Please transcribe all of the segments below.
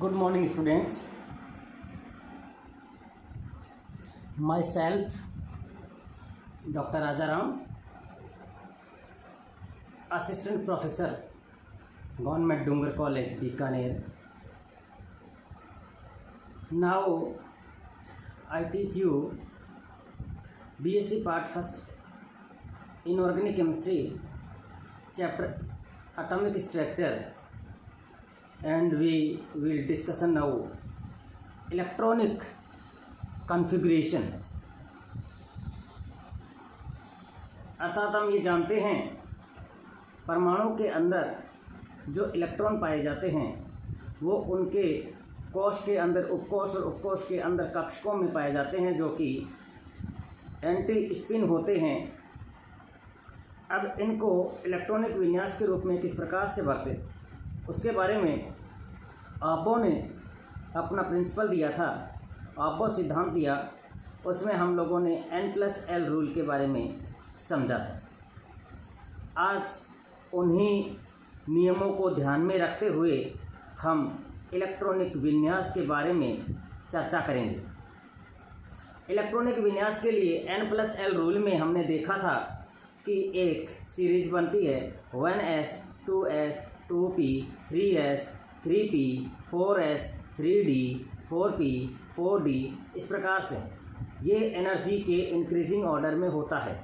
Good morning, students. Myself, Dr. Rajaram, Assistant Professor, Government Dungar College, Bikaner. Now, I teach you BSc Part First Inorganic Chemistry, Chapter Atomic Structure, and we will discuss now electronic configuration. अर्थात हम ये जानते हैं परमाणु के अंदर जो electron पाए जाते हैं वो उनके कोश के अंदर उपकोश और उपकोश के अंदर कक्षकों में पाए जाते हैं जो कि एंटी स्पिन होते हैं। अब इनको इलेक्ट्रॉनिक विन्यास के रूप में किस प्रकार से बरते उसके बारे में आबो ने अपना प्रिंसिपल दिया था, आबो सिद्धांत दिया। उसमें हम लोगों ने N+L रूल के बारे में समझा था। आज उन्हीं नियमों को ध्यान में रखते हुए हम इलेक्ट्रॉनिक विन्यास के बारे में चर्चा करेंगे। इलेक्ट्रॉनिक विन्यास के लिए N+L रूल में हमने देखा था कि एक सीरीज बनती है 1s 2s 2p 3s 3p 4s 3d 4p 4d इस प्रकार से ये एनर्जी के इंक्रीजिंग ऑर्डर में होता है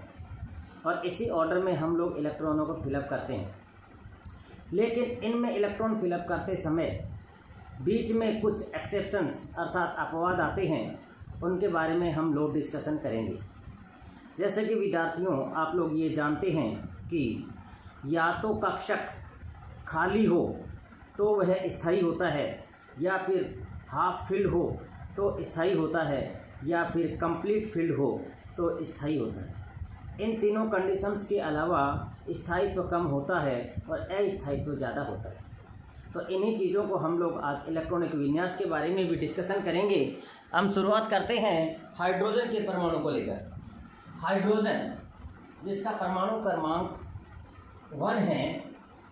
और इसी ऑर्डर में हम लोग इलेक्ट्रॉनों को फिलअप करते हैं। लेकिन इनमें इलेक्ट्रॉन फिलअप करते समय बीच में कुछ एक्सेप्शंस अर्थात अपवाद आते हैं, उनके बारे में हम लोग डिस्कशन करेंगे। जैसे कि विद्यार्थियों, आप लोग ये जानते हैं कि या तो कक्षक खाली हो तो वह स्थायी होता है, या फिर हाफ फिल्ड हो तो स्थायी होता है, या फिर कंप्लीट फिल्ड हो तो स्थायी होता है। इन तीनों कंडीशंस के अलावा स्थायित्व कम होता है और अस्थायित्व ज़्यादा होता है। तो इन्हीं चीज़ों को हम लोग आज इलेक्ट्रॉनिक विन्यास के बारे में भी डिस्कशन करेंगे। हम शुरुआत करते हैं हाइड्रोजन के परमाणु को लेकर। हाइड्रोजन जिसका परमाणु क्रमांक 1 है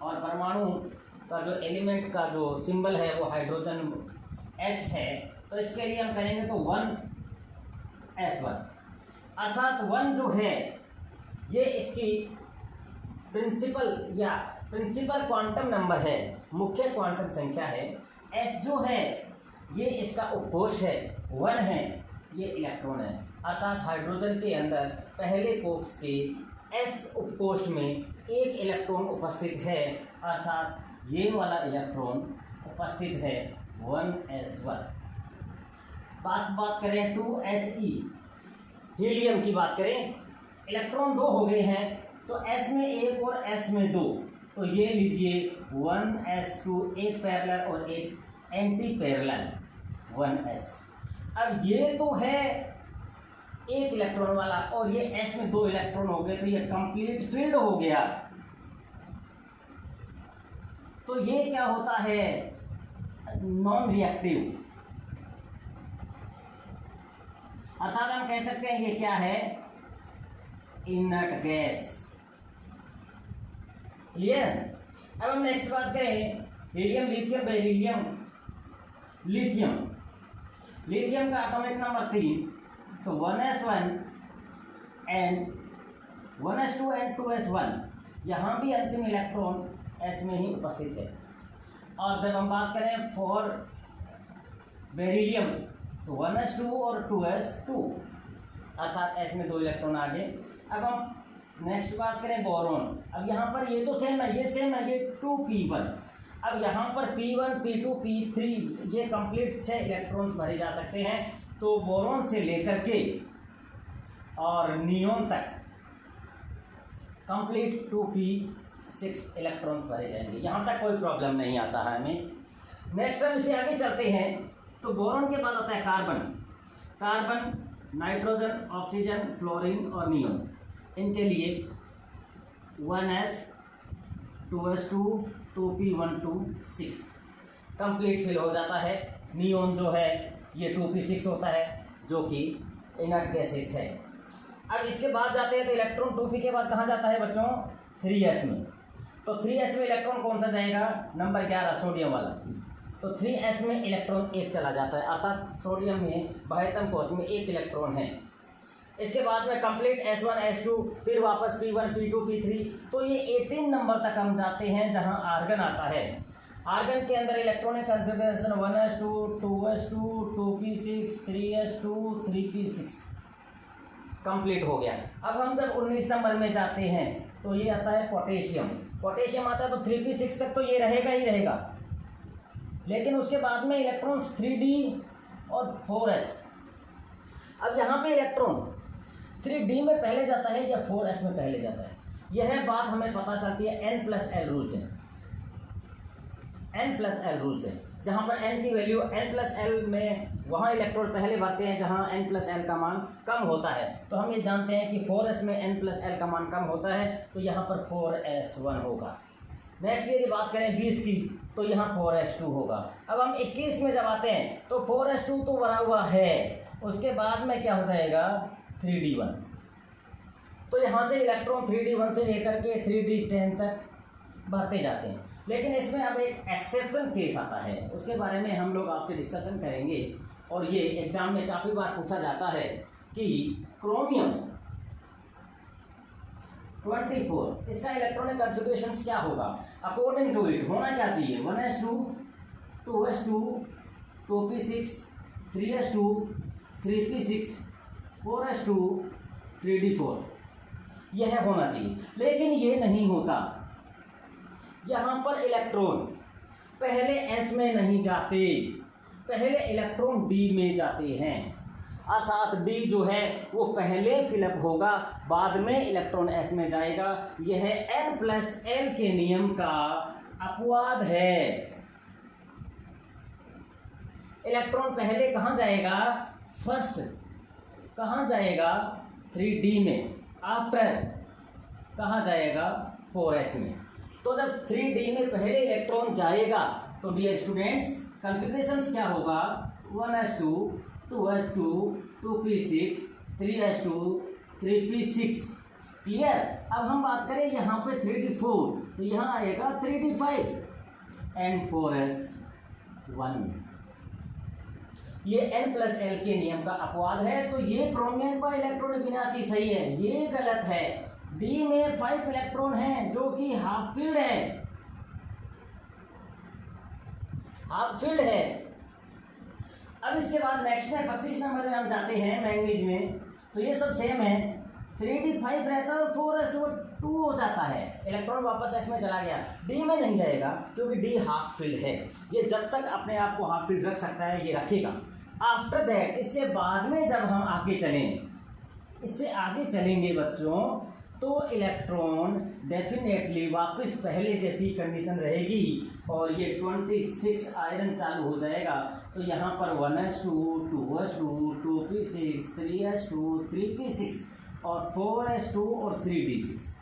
और परमाणु का जो एलिमेंट का जो सिंबल है वो हाइड्रोजन H है, तो इसके लिए हम करेंगे तो 1s1 अर्थात 1 जो है ये इसकी प्रिंसिपल क्वांटम नंबर है, मुख्य क्वांटम संख्या है। S जो है ये इसका उपकोश है, 1 है ये इलेक्ट्रॉन है। अर्थात हाइड्रोजन के अंदर पहले कोष के S उपकोश में एक इलेक्ट्रॉन उपस्थित है, अर्थात ये वाला इलेक्ट्रॉन उपस्थित है 1s1। बात करें 2He हीलियम की बात करें, इलेक्ट्रॉन 2 हो गए हैं तो S में 1 और S में 2, तो ये लीजिए 1s2 एक पैरेलल और एक एंटी पैरेलल 1s। अब ये तो है एक इलेक्ट्रॉन वाला और ये S में 2 इलेक्ट्रॉन हो गए, तो ये कंप्लीट फील्ड हो गया। तो ये क्या होता है, नॉन रिएक्टिव, अर्थात हम कह सकते हैं ये क्या है, इनर्ट गैस। क्लियर। अब हम नेक्स्ट बात करें हीलियम, लिथियम, बेरिलियम। लिथियम का एटॉमिक नंबर 3, तो 1s1 and 1s2 and 2s1, यहाँ भी अंतिम इलेक्ट्रॉन S में ही उपस्थित है। और जब हम बात करें फॉर बेरिलियम तो 1s2 और 2s2 अर्थात S में 2 इलेक्ट्रॉन आ गए। अब हम नेक्स्ट बात करें बोरॉन। अब यहाँ पर ये तो सेम है, ये सेम है, ये 2p1। अब यहाँ पर p1 p2 p3 ये कंप्लीट 6 इलेक्ट्रॉन्स भरे जा सकते हैं। तो बोरॉन से लेकर के और नियोन तक कंप्लीट 2p6 इलेक्ट्रॉन्स भरे जाएंगे, यहाँ तक कोई प्रॉब्लम नहीं आता है हमें। नेक्स्ट हम इसे आगे चलते हैं तो बोरॉन के बाद आता है कार्बन, नाइट्रोजन, ऑक्सीजन, फ्लोरीन और नियोन। इनके लिए 1s 2s2 2p1 2 6 complete fill हो जाता है। नियोन जो है ये 2p6 होता है जो कि इनर्ट गैसेस है। अब इसके बाद जाते हैं तो इलेक्ट्रॉन 2p के बाद कहाँ जाता है बच्चों, 3s में। तो 3s में इलेक्ट्रॉन कौन सा जाएगा, नंबर 11 सोडियम वाला। तो 3s में इलेक्ट्रॉन एक चला जाता है, अर्थात सोडियम में बाह्यतम कोश में एक इलेक्ट्रॉन है। इसके बाद में कंप्लीट S1 S2, फिर वापस P1 P2 P3, तो ये 18 नंबर तक हम जाते हैं जहां आर्गन आता है। आर्गन के अंदर electronic configuration 1s2 2s2 2p6 3s2 3p6 complete हो गया। अब हम जब 19 नंबर में जाते हैं तो ये आता है पोटेशियम। पोटेशियम आता है तो 3p6 तक तो ये रहेगा ही रहेगा, लेकिन उसके बाद में इलेक्ट्रॉन्स 3d और 4s। अब यहाँ पे इलेक्ट्रॉन 3d में पहले जाता है या 4s में पहले जाता है, यह बात हमें पता चलती है n+l रूल से। n+l रूल से, जहाँ पर n की वैल्यू n+l में वहाँ इलेक्ट्रॉन पहले भरते हैं जहाँ n+l का मान कम होता है। तो हम ये जानते हैं कि 4s में n+l का मान कम होता है, तो यहाँ पर 4s1 होगा। नेक्स्ट यदि बात करें 20 की, तो यहाँ 4s2 होगा। अब हम 21 में जब आते हैं तो 4s2 तो भरा हुआ है, उसके बाद में क्या हो जाएगा 3d1। तो यहाँ से इलेक्ट्रॉन 3d1 से लेकर के 3d10 तक बढ़ते जाते हैं। लेकिन इसमें अब एक एक्सेप्शन केस आता है, उसके बारे में हम लोग आपसे डिस्कशन करेंगे। और ये एग्जाम में काफ़ी बार पूछा जाता है कि क्रोमियम 24 इसका इलेक्ट्रॉनिक कॉन्फ़िगरेशन क्या होगा। अकॉर्डिंग टू इट होना क्या चाहिए 1s2 2s2 2p6 3s2 3p6 4s2 3d4 यह होना चाहिए, लेकिन ये नहीं होता। यहाँ पर इलेक्ट्रॉन पहले s में नहीं जाते, पहले इलेक्ट्रॉन d में जाते हैं, अर्थात d जो है वो पहले फिलअप होगा, बाद में इलेक्ट्रॉन s में जाएगा। यह n+l के नियम का अपवाद है। इलेक्ट्रॉन पहले कहाँ जाएगा, फर्स्ट कहाँ जाएगा 3d में, आफ्टर कहाँ जाएगा 4s में। तो जब 3d में पहले इलेक्ट्रॉन जाएगा तो डियर स्टूडेंट्स कॉन्फ़िगरेशंस क्या होगा 1s2 2s2 2p6 3s2 3p6। Clear. अब हम बात करें यहाँ पे 3d4, तो यहाँ आएगा 3d5 एंड 4s1। ये n+l के नियम का अपवाद है। तो ये क्रोमियम का इलेक्ट्रॉन विन्यास ही सही है, ये गलत है। d में 5 इलेक्ट्रॉन हैं जो कि हाफ फील्ड है, हाफ फील्ड है। अब इसके बाद नेक्स्ट में 25 नंबर में हम जाते हैं मैंगनीज में, तो ये सब सेम है। 3d5 रहता है और 4s2 हो जाता है, इलेक्ट्रॉन वापस s में चला गया, d में नहीं जाएगा क्योंकि d हाफ फील्ड है। ये जब तक अपने आप को हाफ फील्ड रख सकता है ये रखेगा। आफ्टर दैट इसके बाद में जब हम आगे चलें, इससे आगे चलेंगे बच्चों, तो इलेक्ट्रॉन डेफिनेटली वापस पहले जैसी कंडीशन रहेगी और ये 26 आयरन चालू हो जाएगा। तो यहाँ पर 1s2 2s2 2p6 3s2 3p6 और 4s2 और 3d6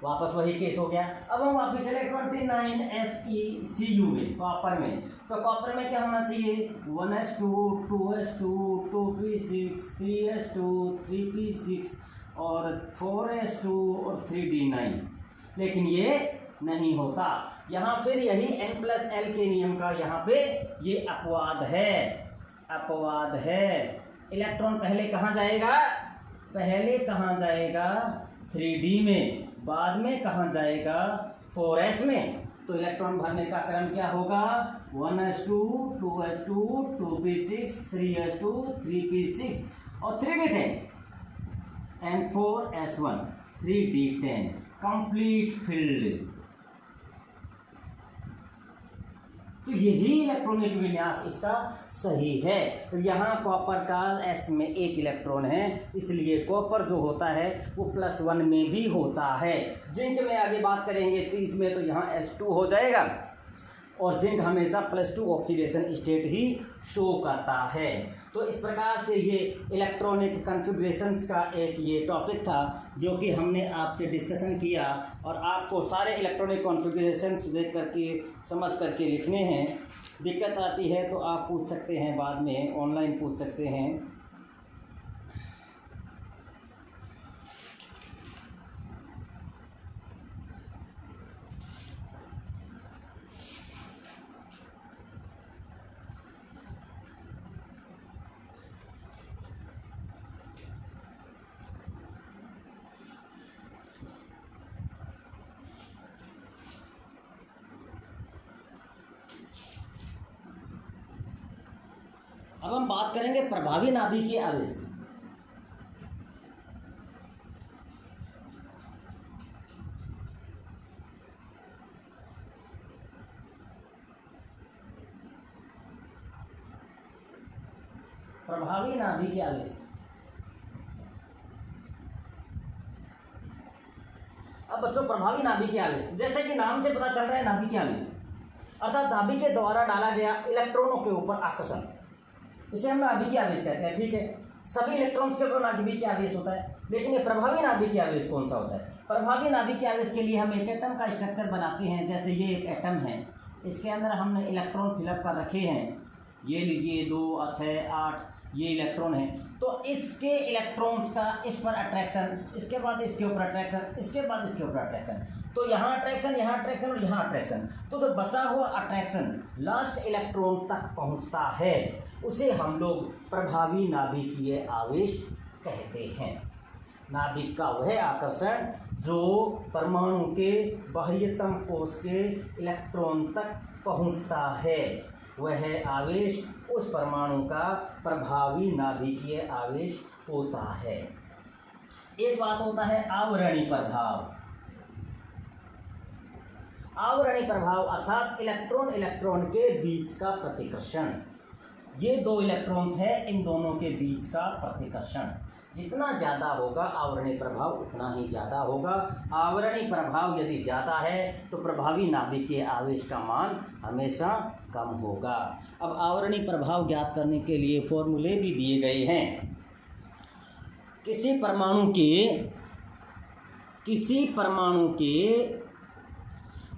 वापस वही केस हो गया। अब हम वापस चले 29FeCu में, कॉपर में। तो कॉपर में क्या होना चाहिए 1s2 2s2 2p6 3s2 3p6 और 4s2 और 3d9, लेकिन ये नहीं होता। यहाँ फिर यही n+l के नियम का यहाँ पे ये अपवाद है, अपवाद है। इलेक्ट्रॉन पहले कहाँ जाएगा, पहले कहाँ जाएगा 3d में, बाद में कहाँ जाएगा 4s में। तो इलेक्ट्रॉन भरने का क्रम क्या होगा 1s2 2s2 2p6 3s2 3p6 और 3d10 and 4s1 3d10 complete field. तो यही इलेक्ट्रॉनिक विन्यास इसका सही है। तो यहाँ कॉपर का s में एक इलेक्ट्रॉन है, इसलिए कॉपर जो होता है वो +1 में भी होता है। जिंक में आगे बात करेंगे 30 में, तो यहाँ s2 हो जाएगा और जिंक हमेशा +2 ऑक्सीडेशन स्टेट ही शो करता है। तो इस प्रकार से ये इलेक्ट्रॉनिक कॉन्फ़िगरेशंस का एक ये टॉपिक था जो कि हमने आपसे डिस्कशन किया, और आपको सारे इलेक्ट्रॉनिक कॉन्फ़िगरेशंस देख करके समझ करके लिखने हैं। दिक्कत आती है तो आप पूछ सकते हैं, बाद में ऑनलाइन पूछ सकते हैं। अब हम बात करेंगे प्रभावी नाभिकीय आवेश की। प्रभावी नाभिकीय आवेश। अब बच्चों प्रभावी नाभिकीय आवेश, जैसे कि नाम से पता चल रहा है नाभिकीय आवेश अर्थात नाभिक के द्वारा डाला गया इलेक्ट्रॉनों के ऊपर आकर्षण, इसे हम नाभिकीय आवेश कहते हैं। ठीक है, सभी इलेक्ट्रॉन्स के ऊपर नाभिकीय आवेश होता है, लेकिन ये प्रभावी नाभिकीय आवेश कौन सा होता है? प्रभावी नाभिकीय आवेश के लिए हम एक एटम का स्ट्रक्चर बनाते हैं। जैसे ये एक एटम है, इसके अंदर हमने इलेक्ट्रॉन फिलअप कर रखे हैं, ये लीजिए 2 और 6 8 ये इलेक्ट्रॉन है। तो इसके इलेक्ट्रॉन्स का इस पर अट्रैक्शन, इसके बाद इसके ऊपर अट्रैक्शन, इसके बाद इसके ऊपर अट्रैक्शन, तो यहाँ अट्रैक्शन, यहाँ अट्रैक्शन और यहाँ अट्रैक्शन। तो जो बचा हुआ अट्रैक्शन लास्ट इलेक्ट्रॉन तक पहुँचता है उसे हम लोग प्रभावी नाभिकीय आवेश कहते हैं। नाभिक का वह आकर्षण जो परमाणु के बाह्यतम कोश के इलेक्ट्रॉन तक पहुँचता है, वह आवेश उस परमाणु का प्रभावी नाभिकीय आवेश होता है। एक बात होता है आवरणीय प्रभाव। आवरणीय प्रभाव अर्थात इलेक्ट्रॉन इलेक्ट्रॉन के बीच का प्रतिकर्षण। ये 2 इलेक्ट्रॉन्स हैं, इन दोनों के बीच का प्रतिकर्षण जितना ज़्यादा होगा आवरणीय प्रभाव उतना ही ज़्यादा होगा। आवरणीय प्रभाव यदि ज़्यादा है तो प्रभावी नाभिकीय आवेश का मान हमेशा कम होगा। अब आवरणीय प्रभाव ज्ञात करने के लिए फॉर्मूले भी दिए गए हैं। किसी परमाणु के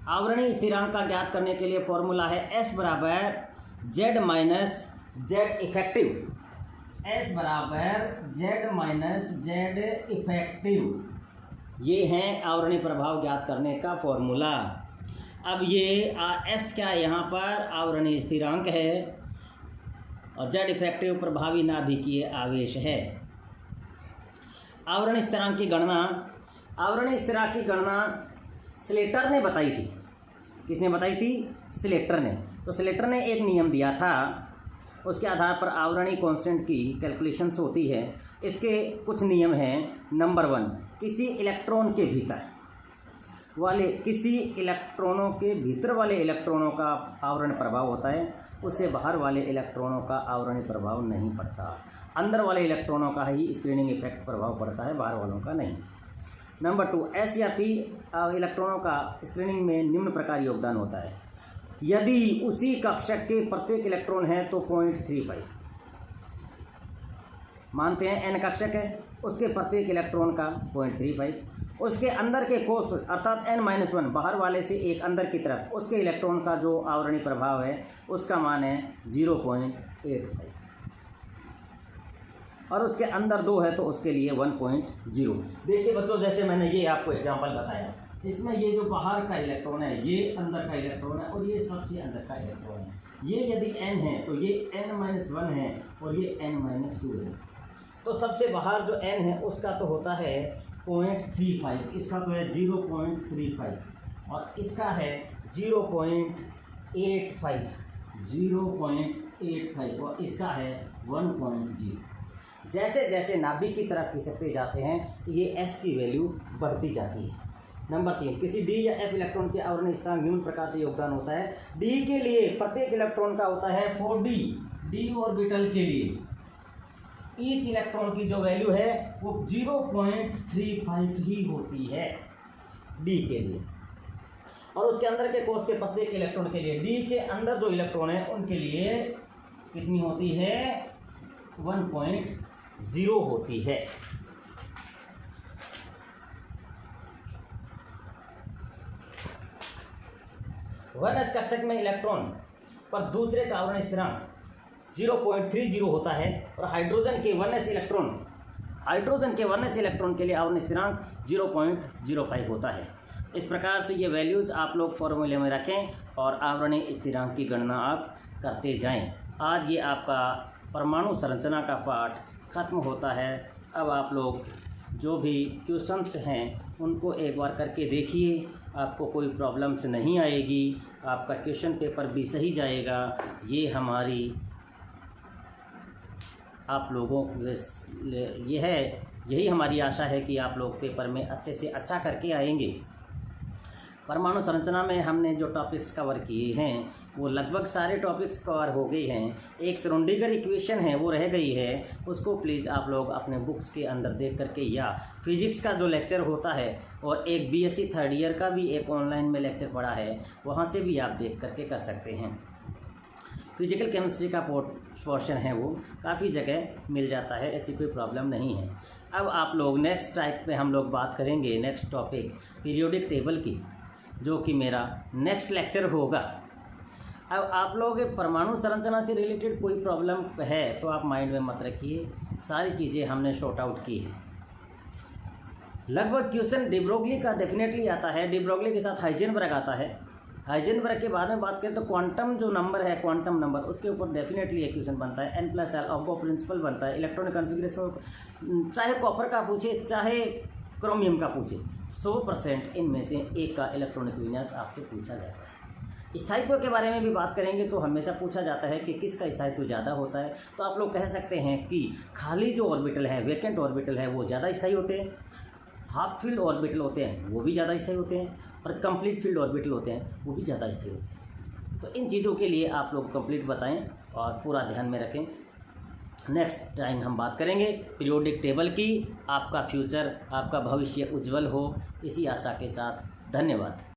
आवरणीय स्थिरांक का ज्ञात करने के लिए फॉर्मूला है S बराबर Z minus Z effective. S बराबर Z माइनस Z इफेक्टिव, ये है आवरणीय प्रभाव ज्ञात करने का फॉर्मूला। अब ये S क्या है, यहाँ पर आवरणीय स्थिरांक है और Z इफेक्टिव प्रभावी नाभिकीय आवेश है। आवरणीय स्थिरांक की गणना स्लेटर ने बताई थी। किसने बताई थी? स्लेटर ने। तो स्लेटर ने एक नियम दिया था, उसके आधार पर आवरणीय कांस्टेंट की कैलकुलेशंस होती है। इसके कुछ नियम हैं। नंबर 1, किसी इलेक्ट्रॉन के भीतर वाले इलेक्ट्रॉनों का आवरण प्रभाव होता है, उससे बाहर वाले इलेक्ट्रॉनों का आवरणीय प्रभाव नहीं पड़ता। अंदर वाले इलेक्ट्रॉनों का ही स्क्रीनिंग इफेक्ट प्रभाव पड़ता है, बाहर वालों का नहीं। नंबर 2, S या P इलेक्ट्रॉनों का स्क्रीनिंग में निम्न प्रकार योगदान होता है। यदि उसी कक्षक के प्रत्येक इलेक्ट्रॉन है तो 0.35 मानते हैं, N कक्षक है, उसके प्रत्येक इलेक्ट्रॉन का 0.35, उसके अंदर के कोश अर्थात N-1 बाहर वाले से एक अंदर की तरफ उसके इलेक्ट्रॉन का जो आवरणीय प्रभाव है उसका मान है 0.85 और उसके अंदर 2 है तो उसके लिए 1.0। देखिए बच्चों, जैसे मैंने ये आपको एग्जांपल बताया, इसमें ये जो बाहर का इलेक्ट्रॉन है ये अंदर का इलेक्ट्रॉन है और ये सबसे अंदर का इलेक्ट्रॉन है। ये यदि N है तो ये N-1 है और ये N-2 है। तो सबसे बाहर जो N है उसका तो होता है 0.35, इसका तो है 0.35 और इसका है 0.85 और इसका है 1.0। जैसे जैसे नाभिक की तरफ खिसकते जाते हैं ये S की वैल्यू बढ़ती जाती है। नंबर 3, किसी D या F इलेक्ट्रॉन के आवरणीय स्थिरांक निम्न प्रकार से योगदान होता है। D के लिए प्रत्येक इलेक्ट्रॉन का होता है 4D। D ऑर्बिटल के लिए ईच इलेक्ट्रॉन की जो वैल्यू है वो 0.35 ही होती है D के लिए, और उसके अंदर के कोश के प्रत्येक इलेक्ट्रॉन के लिए D के अंदर जो इलेक्ट्रॉन है उनके लिए कितनी होती है? 1.0 होती है। वन एस कक्षक में इलेक्ट्रॉन पर दूसरे का आवरणीय स्थिरांक 0.30 होता है और हाइड्रोजन के 1s इलेक्ट्रॉन के लिए आवरणीय स्थिरांक 0.05 होता है। इस प्रकार से ये वैल्यूज आप लोग फॉर्मूले में रखें और आवरणीय स्थिरांक की गणना आप करते जाएं। आज ये आपका परमाणु संरचना का पाठ खत्म होता है। अब आप लोग जो भी क्वेश्चंस हैं उनको एक बार करके देखिए, आपको कोई प्रॉब्लम्स नहीं आएगी, आपका क्वेश्चन पेपर भी सही जाएगा। ये हमारी आप लोगों यही हमारी आशा है कि आप लोग पेपर में अच्छे से अच्छा करके आएंगे। परमाणु संरचना में हमने जो टॉपिक्स कवर किए हैं वो लगभग सारे टॉपिक्स कवर हो गए हैं। एक श्रोडिंगर इक्वेशन है वो रह गई है, उसको प्लीज़ आप लोग अपने बुक्स के अंदर देख करके, या फिजिक्स का जो लेक्चर होता है और एक बीएससी थर्ड ईयर का भी एक ऑनलाइन में लेक्चर पड़ा है, वहाँ से भी आप देख करके कर सकते हैं। फिजिकल केमिस्ट्री का पोर्शन है वो काफ़ी जगह मिल जाता है, ऐसी कोई प्रॉब्लम नहीं है। अब आप लोग नेक्स्ट टाइप पे हम लोग बात करेंगे, नेक्स्ट टॉपिक पीरियोडिक टेबल की, जो कि मेरा नेक्स्ट लेक्चर होगा। अब आप लोग परमाणु संरचना से रिलेटेड कोई प्रॉब्लम है तो आप माइंड में मत रखिए, सारी चीज़ें हमने शॉर्ट आउट की है। लगभग क्वेश्चन डिब्रोगली का डेफिनेटली आता है, डिब्रोगली के साथ हाइजेनबर्ग आता है। हाइजेनबर्ग के बारे में बात करें तो क्वांटम जो नंबर है, क्वांटम नंबर, उसके ऊपर डेफिनेटली एक क्वेश्चन बनता है। n+l ऑब्बो प्रिंसिपल बनता है। इलेक्ट्रॉनिक कॉन्फ़िगरेशन चाहे कॉपर का पूछे चाहे क्रोमियम का पूछे, 100% इनमें से एक का इलेक्ट्रॉनिक विन्यास आपसे पूछा जाता है। स्थायित्व के बारे में भी बात करेंगे तो हमेशा पूछा जाता है कि किसका स्थायित्व ज़्यादा होता है। तो आप लोग कह सकते हैं कि खाली जो ऑर्बिटल है, वैकेंट ऑर्बिटल है, वो ज़्यादा स्थायी होते हैं। हाफ फील्ड ऑर्बिटल होते हैं वो भी ज़्यादा स्थायी होते हैं, और कंप्लीट फील्ड ऑर्बिटल होते हैं वो भी ज़्यादा स्थायी होते हैं। तो इन चीज़ों के लिए आप लोग कंप्लीट बताएं और पूरा ध्यान में रखें। नेक्स्ट टाइम हम बात करेंगे पीरियोडिक टेबल की। आपका फ्यूचर, आपका भविष्य उज्जवल हो, इसी आशा के साथ धन्यवाद।